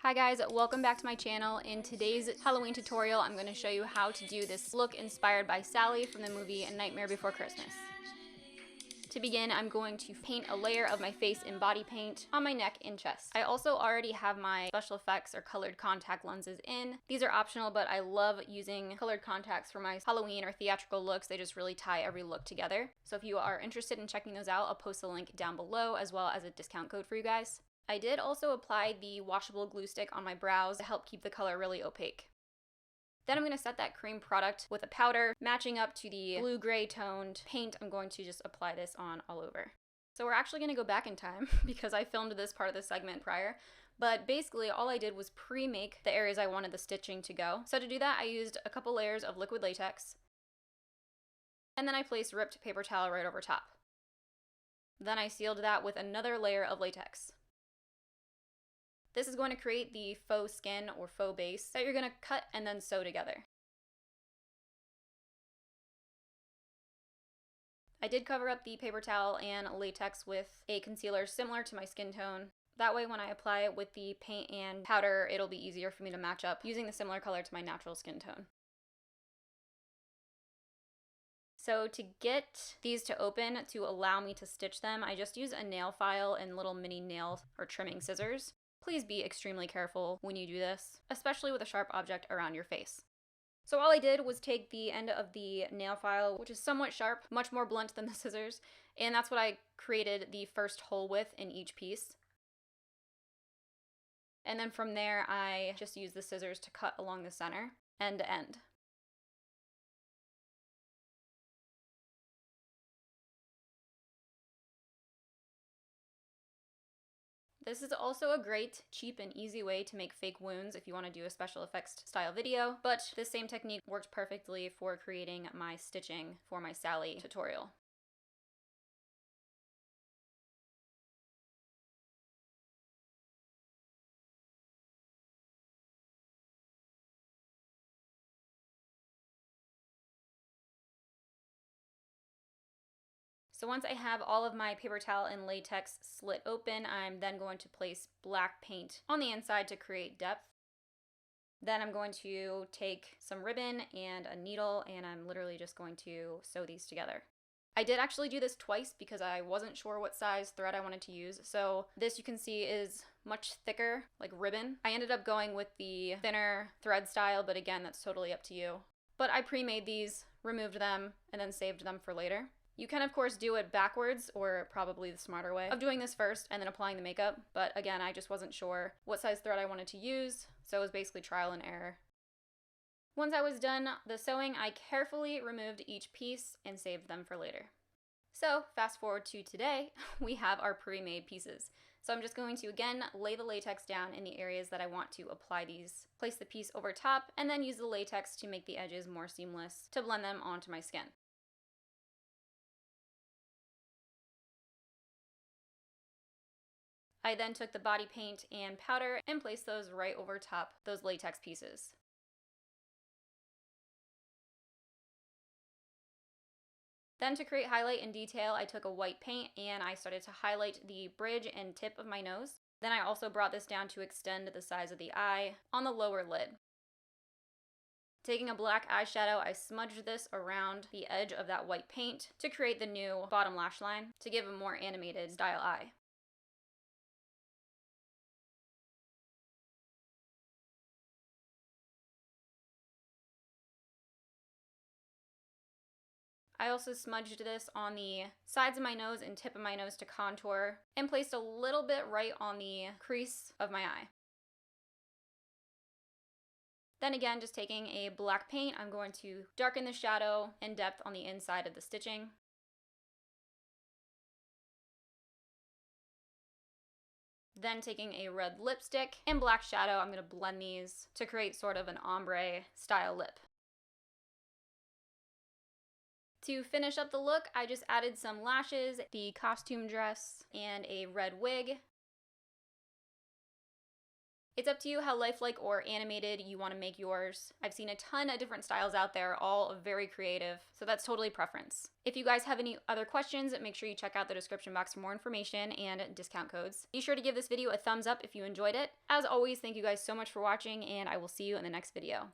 Hi guys, welcome back to my channel. In today's Halloween tutorial, I'm going to show you how to do this look inspired by Sally from the movie Nightmare Before Christmas. To begin, I'm going to paint a layer of my face in body paint on my neck and chest. I also already have my special effects or colored contact lenses in. These are optional, but I love using colored contacts for my Halloween or theatrical looks. They just really tie every look together. So if you are interested in checking those out, I'll post a link down below as well as a discount code for you guys. I did also apply the washable glue stick on my brows to help keep the color really opaque. Then I'm going to set that cream product with a powder matching up to the blue-gray toned paint. I'm going to just apply this on all over. So we're actually going to go back in time because I filmed this part of the segment prior. But basically all I did was pre-make the areas I wanted the stitching to go. So to do that I used a couple layers of liquid latex. And then I placed ripped paper towel right over top. Then I sealed that with another layer of latex. This is going to create the faux skin or faux base that you're going to cut and then sew together. I did cover up the paper towel and latex with a concealer similar to my skin tone. That way when I apply it with the paint and powder, it'll be easier for me to match up using the similar color to my natural skin tone. So to get these to open to allow me to stitch them, I just use a nail file and little mini nail or trimming scissors. Please be extremely careful when you do this, especially with a sharp object around your face. So all I did was take the end of the nail file, which is somewhat sharp, much more blunt than the scissors, and that's what I created the first hole with in each piece. And then from there, I just used the scissors to cut along the center, end to end. This is also a great, cheap, and easy way to make fake wounds if you want to do a special effects style video, but this same technique worked perfectly for creating my stitching for my Sally tutorial. So once I have all of my paper towel and latex slit open, I'm then going to place black paint on the inside to create depth. Then I'm going to take some ribbon and a needle, and I'm literally just going to sew these together. I did actually do this twice because I wasn't sure what size thread I wanted to use. So this you can see is much thicker, like ribbon. I ended up going with the thinner thread style, but again, that's totally up to you. But I pre-made these, removed them, and then saved them for later. You can of course do it backwards, or probably the smarter way of doing this first and then applying the makeup, but again I just wasn't sure what size thread I wanted to use, so it was basically trial and error. Once I was done the sewing, I carefully removed each piece and saved them for later. So fast forward to today, we have our pre-made pieces. So I'm just going to again lay the latex down in the areas that I want to apply these, place the piece over top, and then use the latex to make the edges more seamless to blend them onto my skin. I then took the body paint and powder and placed those right over top those latex pieces. Then to create highlight and detail, I took a white paint and I started to highlight the bridge and tip of my nose. Then I also brought this down to extend the size of the eye on the lower lid. Taking a black eyeshadow, I smudged this around the edge of that white paint to create the new bottom lash line to give a more animated style eye. I also smudged this on the sides of my nose and tip of my nose to contour, and placed a little bit right on the crease of my eye. Then again, just taking a black paint, I'm going to darken the shadow and depth on the inside of the stitching. Then taking a red lipstick and black shadow, I'm going to blend these to create sort of an ombre style lip. To finish up the look, I just added some lashes, the costume dress, and a red wig. It's up to you how lifelike or animated you want to make yours. I've seen a ton of different styles out there, all very creative, so that's totally preference. If you guys have any other questions, make sure you check out the description box for more information and discount codes. Be sure to give this video a thumbs up if you enjoyed it. As always, thank you guys so much for watching, and I will see you in the next video.